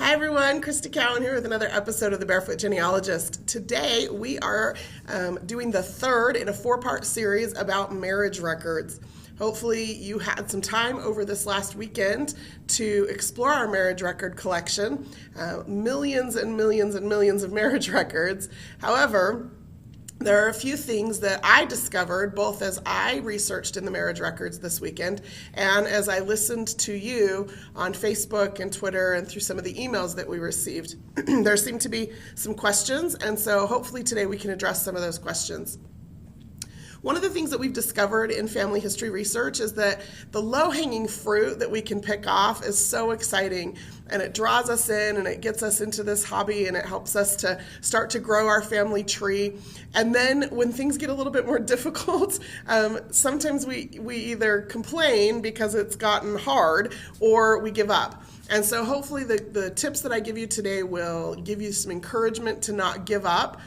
Hi everyone, Crista Cowan here with another episode of The Barefoot Genealogist. Today we are doing the third in a four-part series about marriage records. Hopefully you had some time over this last weekend to explore our marriage record collection. Millions and millions and millions of marriage records. However, there are a few things that I discovered both as I researched in the marriage records this weekend and as I listened to you on Facebook and Twitter and through some of the emails that we received. There seemed to be some questions, and so hopefully today we can address some of those questions. One of the things that we've discovered in family history research is that the low-hanging fruit that we can pick off is so exciting, and it draws us in and it gets us into this hobby and it helps us to start to grow our family tree. And then when things get a little bit more difficult, sometimes we either complain because it's gotten hard or we give up. And so hopefully the tips that I give you today will give you some encouragement to not give up.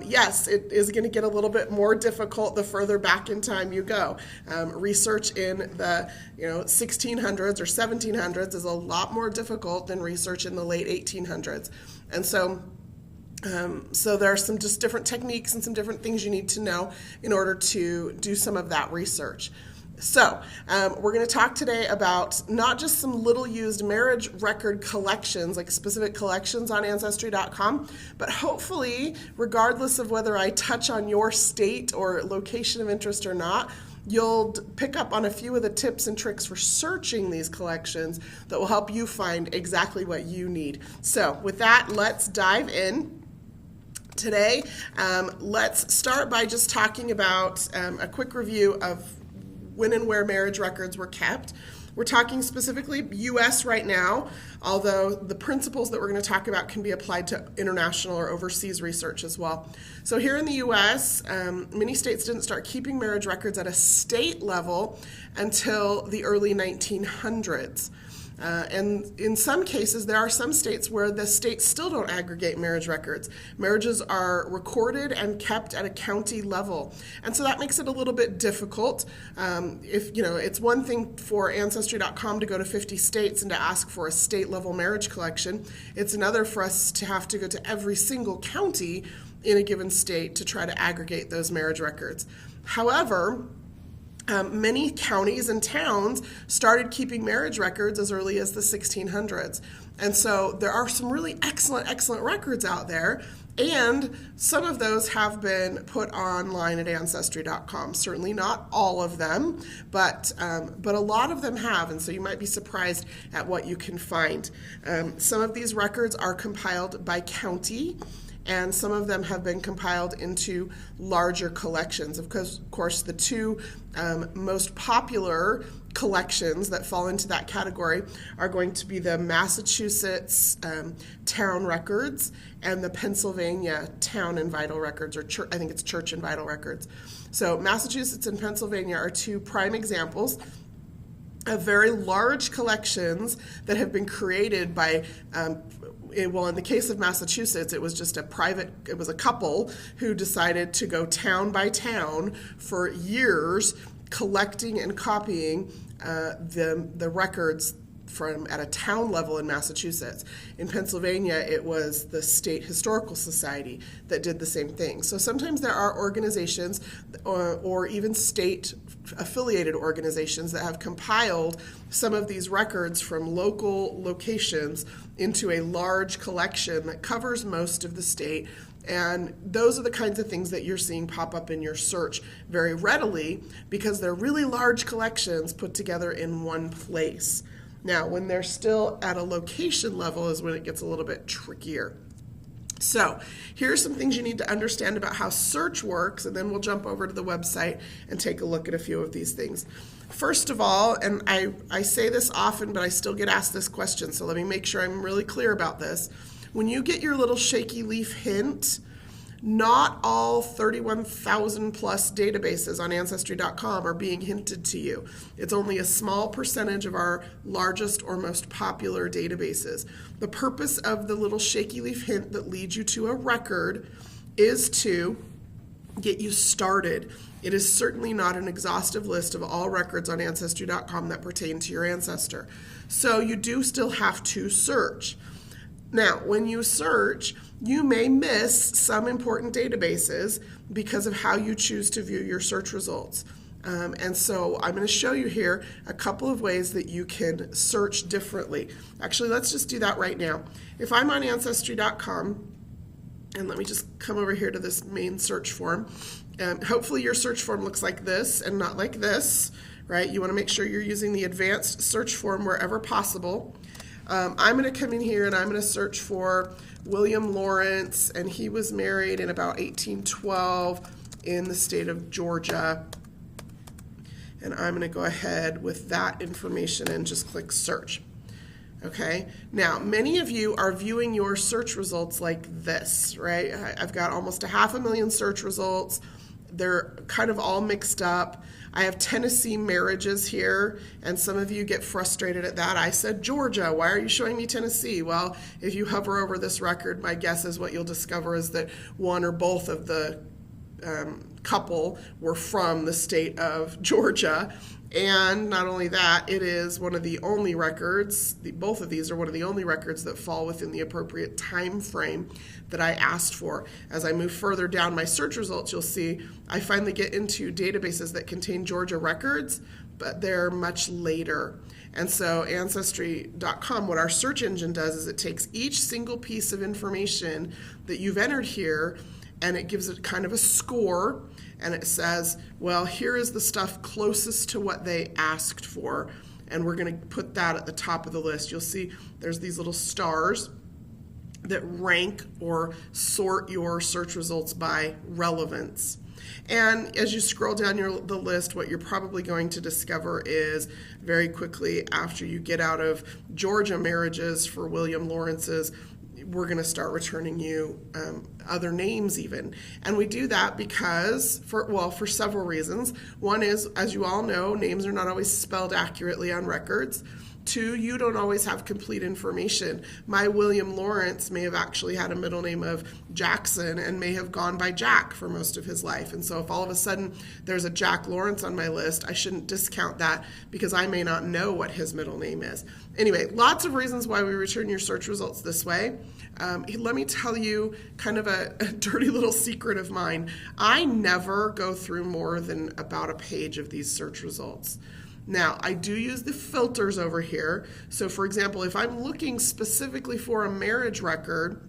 Yes, it is going to get a little bit more difficult the further back in time you go. Research in the 1600s or 1700s is a lot more difficult than research in the late 1800s. And so there are some just different techniques and some different things you need to know in order to do some of that research. So we're going to talk today about not just some little used marriage record collections, like specific collections on Ancestry.com, but hopefully, regardless of whether I touch on your state or location of interest or not, you'll pick up on a few of the tips and tricks for searching these collections that will help you find exactly what you need. So with that, let's dive in. Today, let's start by just talking about a quick review of when and where marriage records were kept. We're talking specifically U.S. right now, although the principles that we're going to talk about can be applied to international or overseas research as well. So here in the U.S., many states didn't start keeping marriage records at a state level until the early 1900s. And in some cases, there are some states where the states still don't aggregate marriage records. Marriages are recorded and kept at a county level. And so that makes it a little bit difficult. It's one thing for Ancestry.com to go to 50 states and to ask for a state-level marriage collection. It's another for us to have to go to every single county in a given state to try to aggregate those marriage records. However, many counties and towns started keeping marriage records as early as the 1600s. And so there are some really excellent records out there, and some of those have been put online at Ancestry.com. Certainly not all of them, but a lot of them have, and so you might be surprised at what you can find. Some of these records are compiled by county, and some of them have been compiled into larger collections. Of course, the two most popular collections that fall into that category are going to be the Massachusetts town records and the Pennsylvania town and vital records, or I think it's church and vital records. So Massachusetts and Pennsylvania are two prime examples of very large collections that have been created by in the case of Massachusetts, it was just it was a couple who decided to go town by town for years collecting and copying the records from at a town level in Massachusetts. In Pennsylvania, it was the State Historical Society that did the same thing. So sometimes there are organizations or even state affiliated organizations that have compiled some of these records from local locations into a large collection that covers most of the state. And those are the kinds of things that you're seeing pop up in your search very readily because they're really large collections put together in one place. Now, when they're still at a location level is when it gets a little bit trickier. So here are some things you need to understand about how search works, and then we'll jump over to the website and take a look at a few of these things. First of all, and I say this often, but I still get asked this question, so let me make sure I'm really clear about this. When you get your little shaky leaf hint, not all 31,000 plus databases on Ancestry.com are being hinted to you. It's only a small percentage of our largest or most popular databases. The purpose of the little shaky leaf hint that leads you to a record is to get you started. It is certainly not an exhaustive list of all records on Ancestry.com that pertain to your ancestor. So you do still have to search. Now, when you search, you may miss some important databases because of how you choose to view your search results. And so I'm going to show you here a couple of ways that you can search differently. Actually, let's just do that right now. If I'm on Ancestry.com, and let me just come over here to this main search form. Hopefully your search form looks like this and not like this, right? You want to make sure you're using the advanced search form wherever possible. I'm going to come in here and I'm going to search for William Lawrence, and he was married in about 1812 in the state of Georgia. And I'm going to go ahead with that information and just click search. Okay, now many of you are viewing your search results like this, right? I've got almost 500,000 search results. They're kind of all mixed up. I have Tennessee marriages here, and some of you get frustrated at that. I said Georgia. Why are you showing me Tennessee? Well, if you hover over this record, my guess is what you'll discover is that one or both of the couple were from the state of Georgia. And not only that, it is one of the only records, both of these are one of the only records that fall within the appropriate time frame that I asked for. As I move further down my search results, you'll see I finally get into databases that contain Georgia records, but they're much later. And so Ancestry.com, what our search engine does is it takes each single piece of information that you've entered here and it gives it kind of a score, and it says, well, here is the stuff closest to what they asked for, and we're going to put that at the top of the list. You'll see there's these little stars that rank or sort your search results by relevance. And as you scroll down the list, what you're probably going to discover is very quickly after you get out of Georgia marriages for William Lawrence's, we're going to start returning you other names even. And we do that because, for several reasons. One is, as you all know, names are not always spelled accurately on records. Two, you don't always have complete information. My William Lawrence may have actually had a middle name of Jackson and may have gone by Jack for most of his life. And so if all of a sudden there's a Jack Lawrence on my list, I shouldn't discount that because I may not know what his middle name is. Anyway, lots of reasons why we return your search results this way. Let me tell you kind of a dirty little secret of mine. I never go through more than about a page of these search results. Now, I do use the filters over here. So, for example, if I'm looking specifically for a marriage record,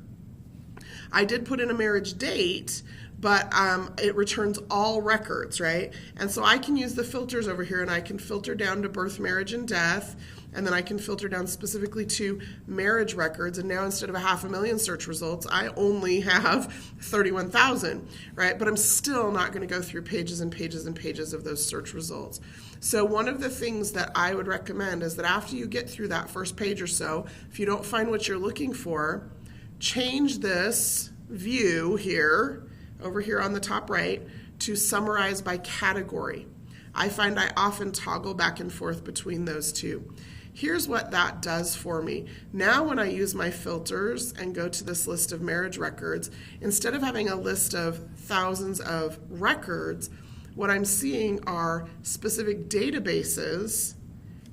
I did put in a marriage date, but it returns all records, right? And so I can use the filters over here, and I can filter down to birth, marriage, and death, and then I can filter down specifically to marriage records. And now instead of 500,000 search results, I only have 31,000, right? But I'm still not going to go through pages and pages and pages of those search results. So one of the things that I would recommend is that after you get through that first page or so, if you don't find what you're looking for, change this view here, over here on the top right, to summarize by category. I find I often toggle back and forth between those two. Here's what that does for me. Now when I use my filters and go to this list of marriage records, instead of having a list of thousands of records, what I'm seeing are specific databases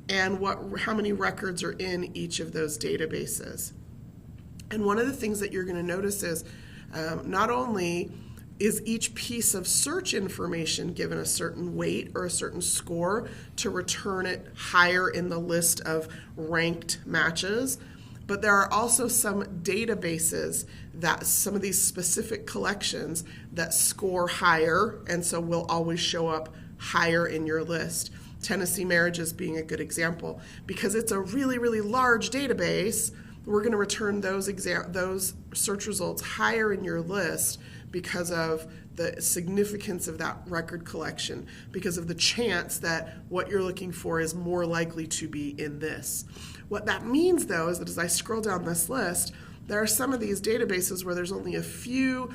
and how many records are in each of those databases. And one of the things that you're going to notice is not only is each piece of search information given a certain weight or a certain score to return it higher in the list of ranked matches, but there are also some databases that some of these specific collections that score higher and so will always show up higher in your list. Tennessee marriages being a good example. Because it's a really, really large database, we're going to return those search results higher in your list because of the significance of that record collection, because of the chance that what you're looking for is more likely to be in this. What that means, though, is that as I scroll down this list, there are some of these databases where there's only a few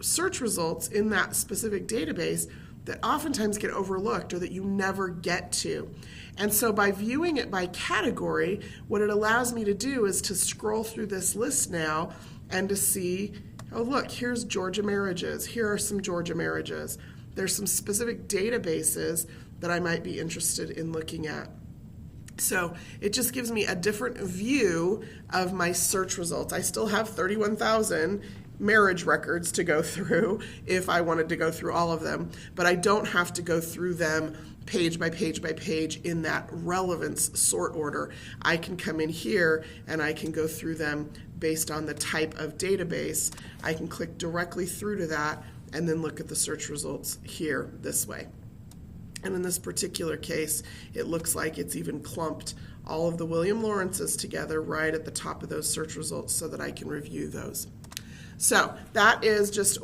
search results in that specific database that oftentimes get overlooked or that you never get to. And so by viewing it by category, what it allows me to do is to scroll through this list now and to see, oh look, here's Georgia marriages. Here are some Georgia marriages. There's some specific databases that I might be interested in looking at. So it just gives me a different view of my search results. I still have 31,000 marriage records to go through if I wanted to go through all of them, but I don't have to go through them page by page by page in that relevance sort order. I can come in here and I can go through them based on the type of database. I can click directly through to that and then look at the search results here this way. And in this particular case, it looks like it's even clumped all of the William Lawrences together right at the top of those search results so that I can review those. So that is just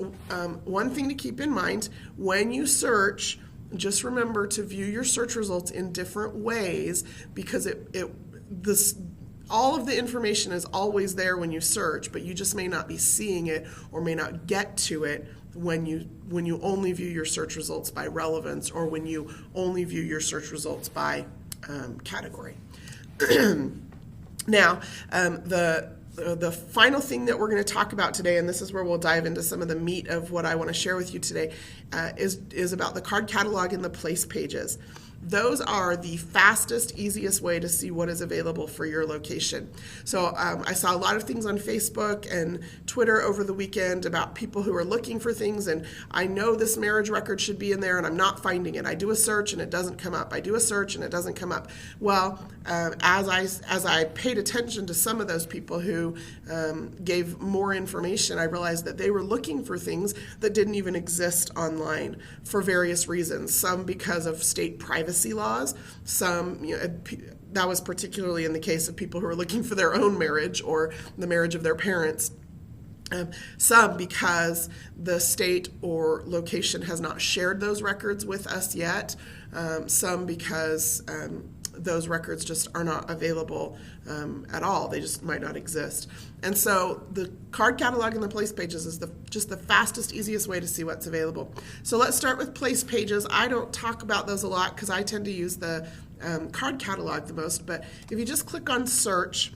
one thing to keep in mind. When you search, just remember to view your search results in different ways, because all of the information is always there when you search, but you just may not be seeing it or may not get to it when you only view your search results by relevance, or when you only view your search results by category. Now, the final thing that we're going to talk about today, and this is where we'll dive into some of the meat of what I want to share with you today, is about the card catalog and the place pages. Those are the fastest, easiest way to see what is available for your location. So I saw a lot of things on Facebook and Twitter over the weekend about people who are looking for things, and I know this marriage record should be in there and I'm not finding it. I do a search and it doesn't come up. I do a search and it doesn't come up. Well, as I paid attention to some of those people who gave more information, I realized that they were looking for things that didn't even exist online for various reasons. Some because of state privacy laws, some, that was particularly in the case of people who are looking for their own marriage or the marriage of their parents. Some because the state or location has not shared those records with us yet. Some because those records just are not available at all. They just might not exist. And so the card catalog and the place pages is just the fastest, easiest way to see what's available. So let's start with place pages. I don't talk about those a lot because I tend to use the card catalog the most, but if you just click on search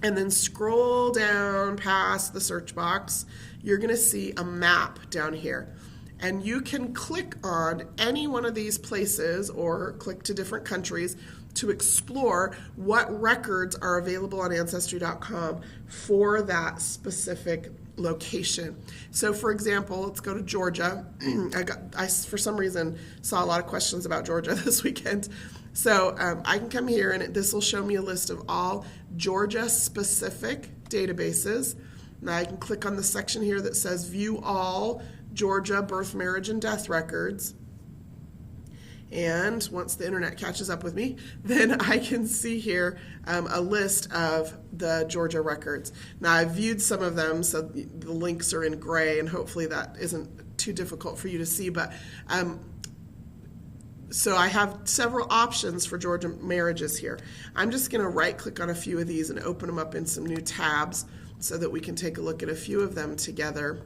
and then scroll down past the search box, you're going to see a map down here. And you can click on any one of these places or click to different countries to explore what records are available on Ancestry.com for that specific location. So for example, let's go to Georgia. I for some reason saw a lot of questions about Georgia this weekend. So I can come here and this will show me a list of all Georgia specific databases. Now I can click on the section here that says view all Georgia birth, marriage, and death records. And once the internet catches up with me, then I can see here a list of the Georgia records. Now I've viewed some of them, so the links are in gray, and hopefully that isn't too difficult for you to see. But so I have several options for Georgia marriages here. I'm just going to right click on a few of these and open them up in some new tabs so that we can take a look at a few of them together.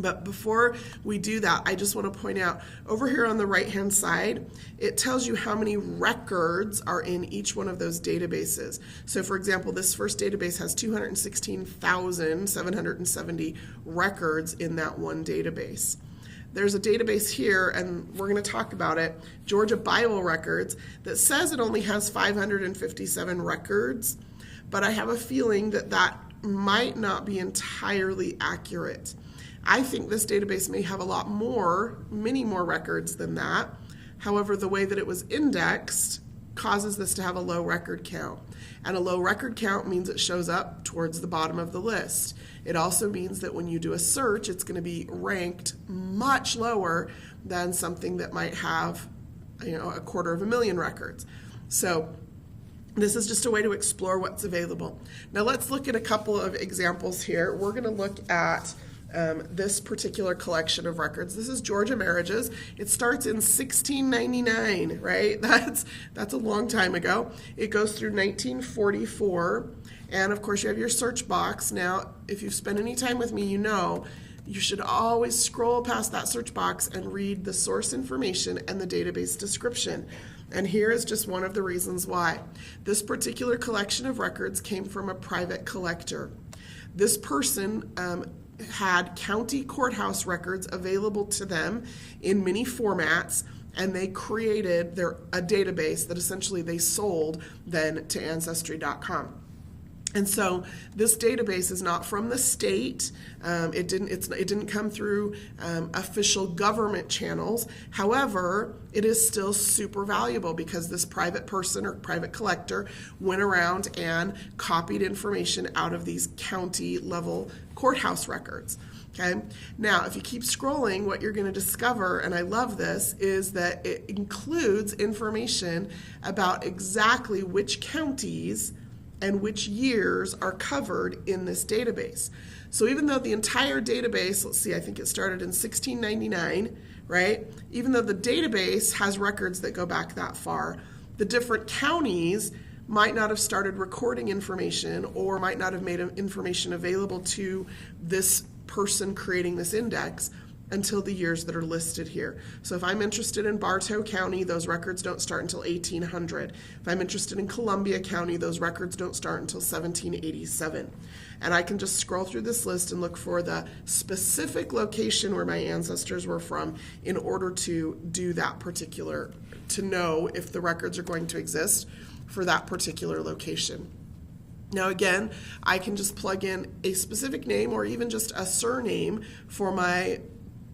But before we do that, I just want to point out over here on the right-hand side, it tells you how many records are in each one of those databases. So for example, this first database has 216,770 records in that one database. There's a database here, and we're going to talk about it, Georgia Bible Records, that says it only has 557 records, but I have a feeling that that might not be entirely accurate. I think this database may have a lot more, many more records than that. However, the way that it was indexed causes this to have a low record count. And a low record count means it shows up towards the bottom of the list. It also means that when you do a search, it's going to be ranked much lower than something that might have, a 250,000 records. So this is just a way to explore what's available. Now let's look at a couple of examples here. We're going to look at this particular collection of records. This is Georgia marriages. It starts in 1699, right? That's a long time ago. It goes through 1944, and of course you have your search box. Now, if you've spent any time with me, you know you should always scroll past that search box and read the source information and the database description. And here is just one of the reasons why. This particular collection of records came from a private collector. This person had county courthouse records available to them in many formats, and they created a database that essentially they sold then to Ancestry.com. And so this database is not from the state. It didn't come through official government channels. However, it is still super valuable because this private person or private collector went around and copied information out of these county level courthouse records. Okay. Now, if you keep scrolling, what you're going to discover, and I love this, is that it includes information about exactly which counties and which years are covered in this database. So even though the entire database, let's see, I think it started in 1699, right? Even though the database has records that go back that far, the different counties might not have started recording information or might not have made information available to this person creating this index until the years that are listed here. So if I'm interested in Bartow County, those records don't start until 1800. If I'm interested in Columbia County, those records don't start until 1787. And I can just scroll through this list and look for the specific location where my ancestors were from in order to do that particular, to know if the records are going to exist for that particular location. Now again, I can just plug in a specific name or even just a surname for my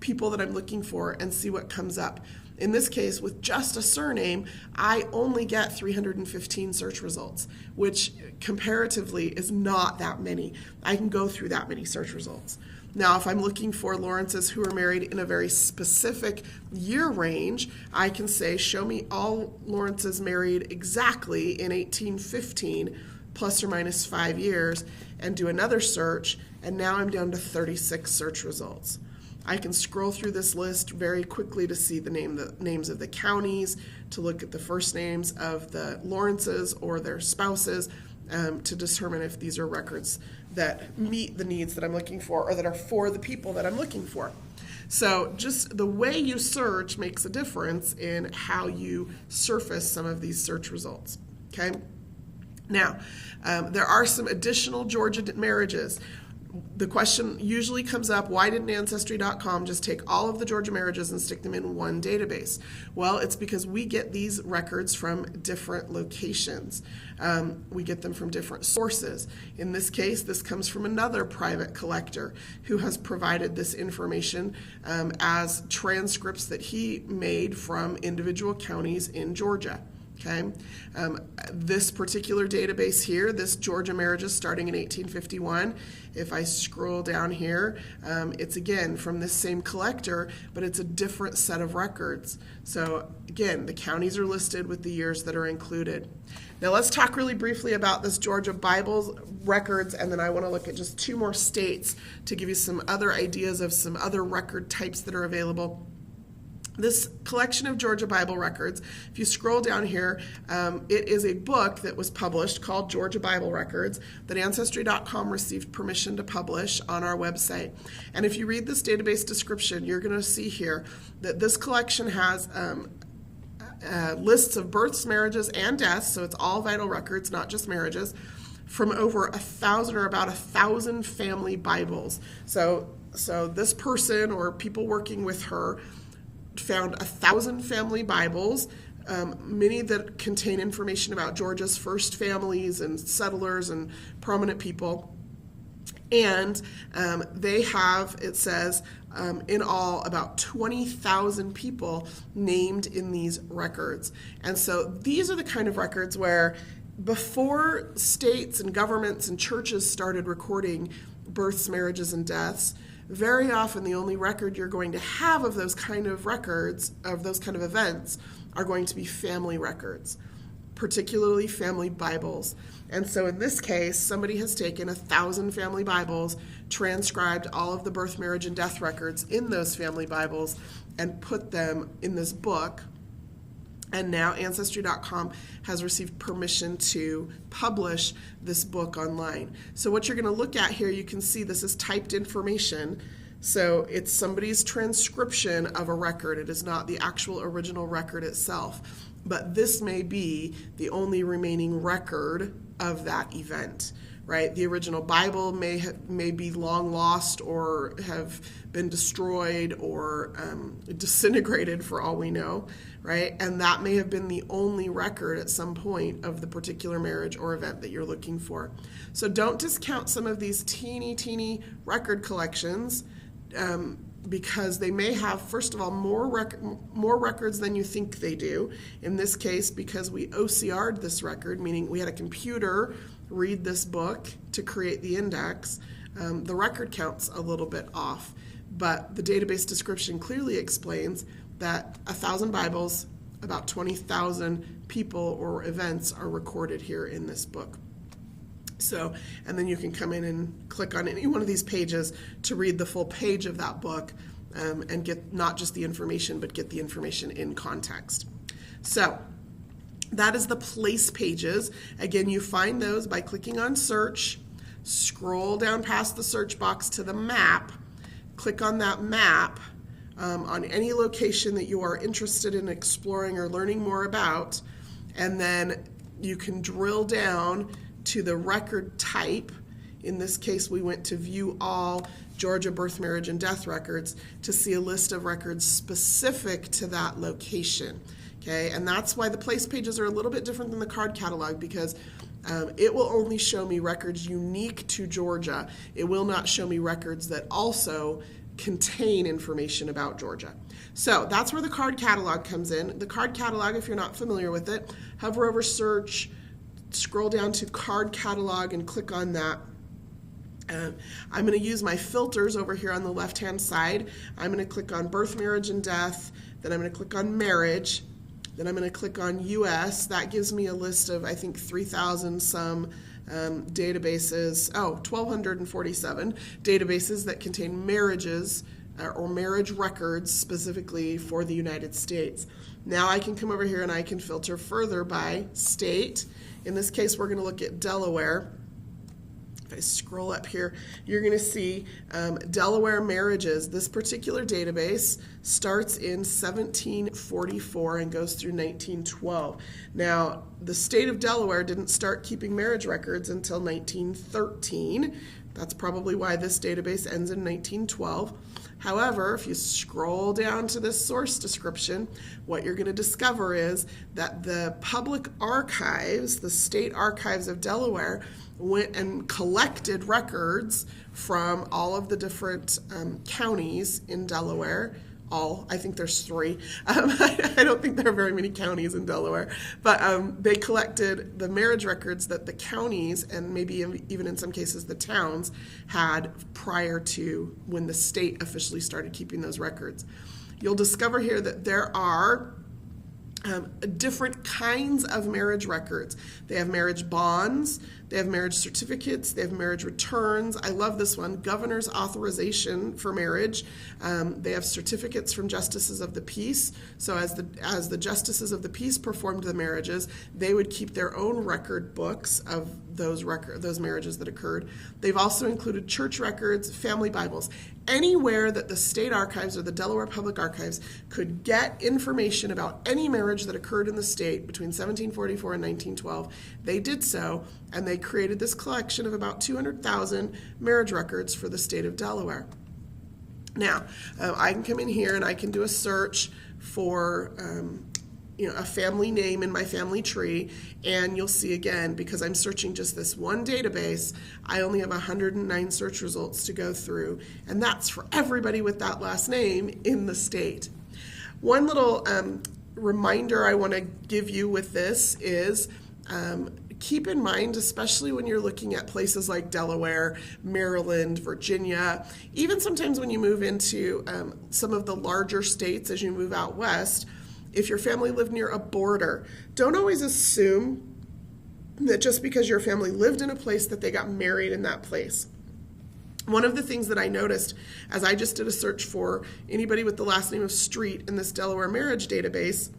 people that I'm looking for and see what comes up. In this case, with just a surname, I only get 315 search results, which comparatively is not that many. I can go through that many search results. Now, if I'm looking for Lawrences who are married in a very specific year range, I can say, show me all Lawrences married exactly in 1815, plus or minus 5 years, and do another search, and now I'm down to 36 search results. I can scroll through this list very quickly to see the names of the counties, to look at the first names of the Lawrences or their spouses, to determine if these are records that meet the needs that I'm looking for or that are for the people that I'm looking for. So just the way you search makes a difference in how you surface some of these search results. Okay. Now, there are some additional Georgia marriages. The question usually comes up, why didn't Ancestry.com just take all of the Georgia marriages and stick them in one database? Well, it's because we get these records from different locations. We get them from different sources. In this case, this comes from another private collector who has provided this information as transcripts that he made from individual counties in Georgia. Okay, this particular database here, this Georgia marriages starting in 1851, if I scroll down here, it's again from this same collector, but it's a different set of records. So again, the counties are listed with the years that are included. Now let's talk really briefly about this Georgia Bible records, and then I want to look at just 2 more states to give you some other ideas of some other record types that are available. This collection of Georgia Bible records, if you scroll down here, it is a book that was published called Georgia Bible Records that Ancestry.com received permission to publish on our website. And if you read this database description, you're going to see here that this collection has lists of births, marriages, and deaths, so it's all vital records, not just marriages, from over 1,000 or about 1,000 family Bibles. So this person or people working with her found 1,000 family Bibles, many that contain information about Georgia's first families and settlers and prominent people. And they have, it says, in all about 20,000 people named in these records. And so these are the kind of records where before states and governments and churches started recording births, marriages, and deaths, very often the only record you're going to have of those kind of records, of those kind of events, are going to be family records, particularly family Bibles. And so in this case, somebody has taken 1,000 family Bibles, transcribed all of the birth, marriage, and death records in those family Bibles, and put them in this book. And now Ancestry.com has received permission to publish this book online. So what you're going to look at here, you can see this is typed information. So it's somebody's transcription of a record. It is not the actual original record itself. But this may be the only remaining record of that event. right? The original Bible may be long lost or have been destroyed or disintegrated for all we know, right? And that may have been the only record at some point of the particular marriage or event that you're looking for. So don't discount some of these teeny record collections, because they may have, first of all, more records than you think they do. In this case, because we OCR'd this record, meaning we had a computer read this book to create the index, the record count's a little bit off. But the database description clearly explains that 1,000 Bibles, about 20,000 people or events are recorded here in this book. So, and then you can come in and click on any one of these pages to read the full page of that book, and get not just the information, but get the information in context. So, that is the place pages. Again, you find those by clicking on search, scroll down past the search box to the map, click on that map on any location that you are interested in exploring or learning more about, and then you can drill down to the record type. In this case, we went to view all Georgia birth, marriage, and death records to see a list of records specific to that location. Okay, and that's why the place pages are a little bit different than the card catalog, because it will only show me records unique to Georgia. It will not show me records that also contain information about Georgia. So that's where the card catalog comes in. The card catalog, if you're not familiar with it, hover over search, scroll down to card catalog and click on that. I'm going to use my filters over here on the left hand side. I'm going to click on birth, marriage, and death. Then I'm going to click on marriage. Then I'm going to click on US. That gives me a list of, I think, 3,000 some databases, 1,247 databases that contain marriages or marriage records specifically for the United States. Now I can come over here and I can filter further by state. In this case, we're going to look at Delaware. If I scroll up here, you're going to see Delaware marriages. This particular database starts in 1744 and goes through 1912. Now, the state of Delaware didn't start keeping marriage records until 1913. That's probably why this database ends in 1912. However, if you scroll down to this source description, what you're going to discover is that the public archives, the state archives of Delaware, went and collected records from all of the different counties in Delaware. I think there's 3. I don't think there are very many counties in Delaware, but they collected the marriage records that the counties, and maybe even in some cases the towns, had prior to when the state officially started keeping those records. You'll discover here that there are different kinds of marriage records. They have marriage bonds, they have marriage certificates, they have marriage returns. I love this one, governor's authorization for marriage. They have certificates from justices of the peace. So as the justices of the peace performed the marriages, they would keep their own record books of those marriages that occurred. They've also included church records, family Bibles. Anywhere that the state archives or the Delaware Public Archives could get information about any marriage that occurred in the state between 1744 and 1912, they did so, and they created this collection of about 200,000 marriage records for the state of Delaware. Now, I can come in here and I can do a search for a family name in my family tree, and you'll see again, because I'm searching just this one database, I only have 109 search results to go through, and that's for everybody with that last name in the state. One little reminder I want to give you with this is keep in mind, especially when you're looking at places like Delaware, Maryland, Virginia, even sometimes when you move into some of the larger states as you move out west, if your family lived near a border, don't always assume that just because your family lived in a place that they got married in that place. One of the things that I noticed as I just did a search for anybody with the last name of Street in this Delaware marriage database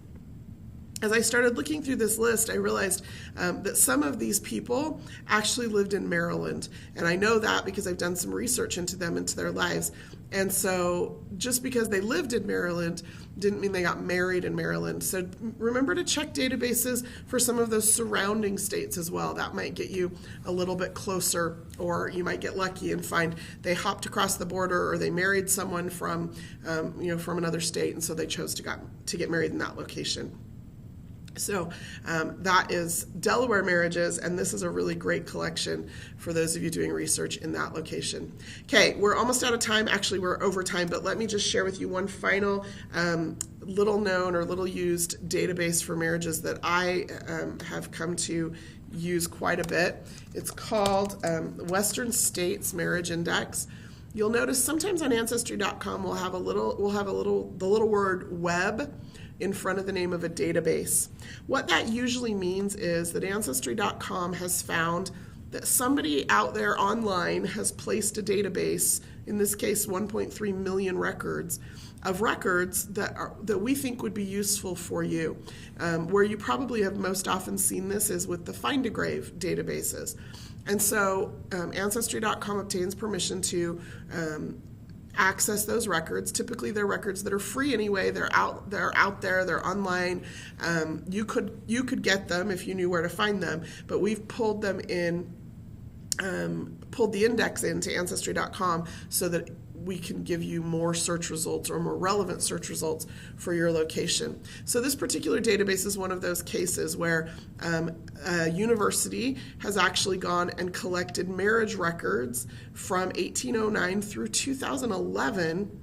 as I started looking through this list, I realized that some of these people actually lived in Maryland. And I know that because I've done some research into them, into their lives. And so just because they lived in Maryland didn't mean they got married in Maryland. So remember to check databases for some of those surrounding states as well. That might get you a little bit closer, or you might get lucky and find they hopped across the border, or they married someone from, from another state, and so they chose to get married in that location. So that is Delaware marriages, and this is a really great collection for those of you doing research in that location. Okay, we're almost out of time. Actually, we're over time, but let me just share with you one final little known or little used database for marriages that I have come to use quite a bit. It's called Western States Marriage Index. You'll notice sometimes on Ancestry.com we'll have the little word web in front of the name of a database. What that usually means is that Ancestry.com has found that somebody out there online has placed a database, in this case 1.3 million records, of records that we think would be useful for you. Where you probably have most often seen this is with the Find a Grave databases. And so Ancestry.com obtains permission to access those records. Typically they're records that are free anyway. They're out there, they're online. You could get them if you knew where to find them, but we've pulled them in, pulled the index into Ancestry.com so that we can give you more search results or more relevant search results for your location. So this particular database is one of those cases where a university has actually gone and collected marriage records from 1809 through 2011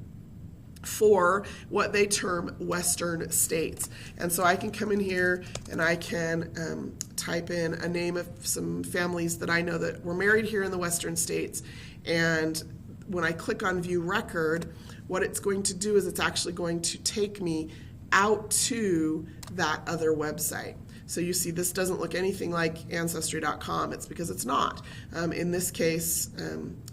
for what they term Western states. And so I can come in here and I can type in a name of some families that I know that were married here in the Western states, and when I click on View Record, what it's going to do is it's actually going to take me out to that other website. So you see this doesn't look anything like Ancestry.com. It's because it's not. In this case,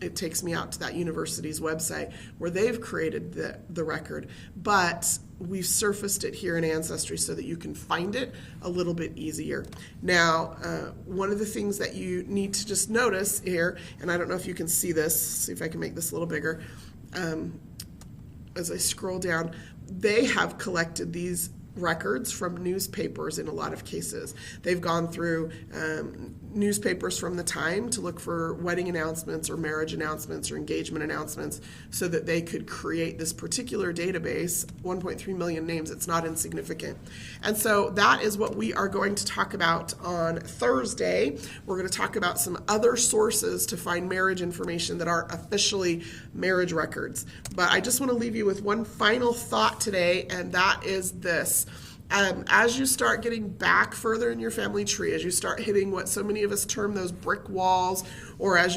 it takes me out to that university's website where they've created the record. But we've surfaced it here in Ancestry so that you can find it a little bit easier. Now, one of the things that you need to just notice here, and I don't know if you can see this, see if I can make this a little bigger, as I scroll down, they have collected these records from newspapers in a lot of cases. They've gone through newspapers from the time to look for wedding announcements or marriage announcements or engagement announcements so that they could create this particular database, 1.3 million names. It's not insignificant. And so that is what we are going to talk about on Thursday. We're going to talk about some other sources to find marriage information that aren't officially marriage records. But I just want to leave you with one final thought today, and that is this. As you start getting back further in your family tree, as you start hitting what so many of us term those brick walls, or as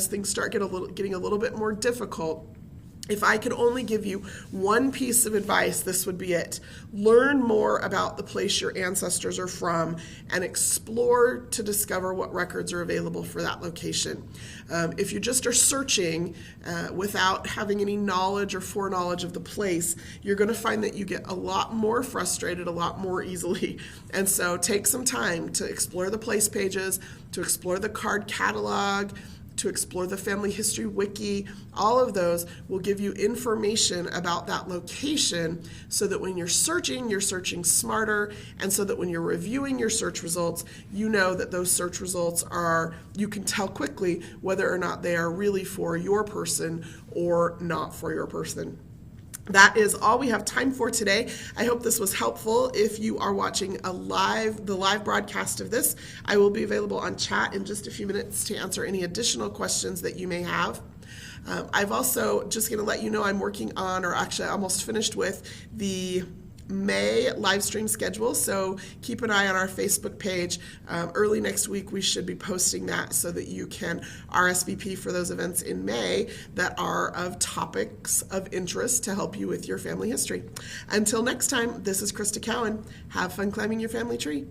things start getting a little bit more difficult, if I could only give you one piece of advice, this would be it. Learn more about the place your ancestors are from and explore to discover what records are available for that location. If you just are searching without having any knowledge or foreknowledge of the place, you're going to find that you get a lot more frustrated a lot more easily. And so take some time to explore the place pages, to explore the card catalog, to explore the family history wiki. All of those will give you information about that location so that when you're searching smarter, and so that when you're reviewing your search results, you know that those search results you can tell quickly whether or not they are really for your person or not for your person. That is all we have time for today. I hope this was helpful. If you are watching the live broadcast of this, I will be available on chat in just a few minutes to answer any additional questions that you may have. I've also just going to let you know I'm working on, or actually almost finished with, the May live stream schedule, so keep an eye on our Facebook page. Early next week we should be posting that so that you can RSVP for those events in May that are of topics of interest to help you with your family history. Until next time, this is Crista Cowan. Have fun climbing your family tree.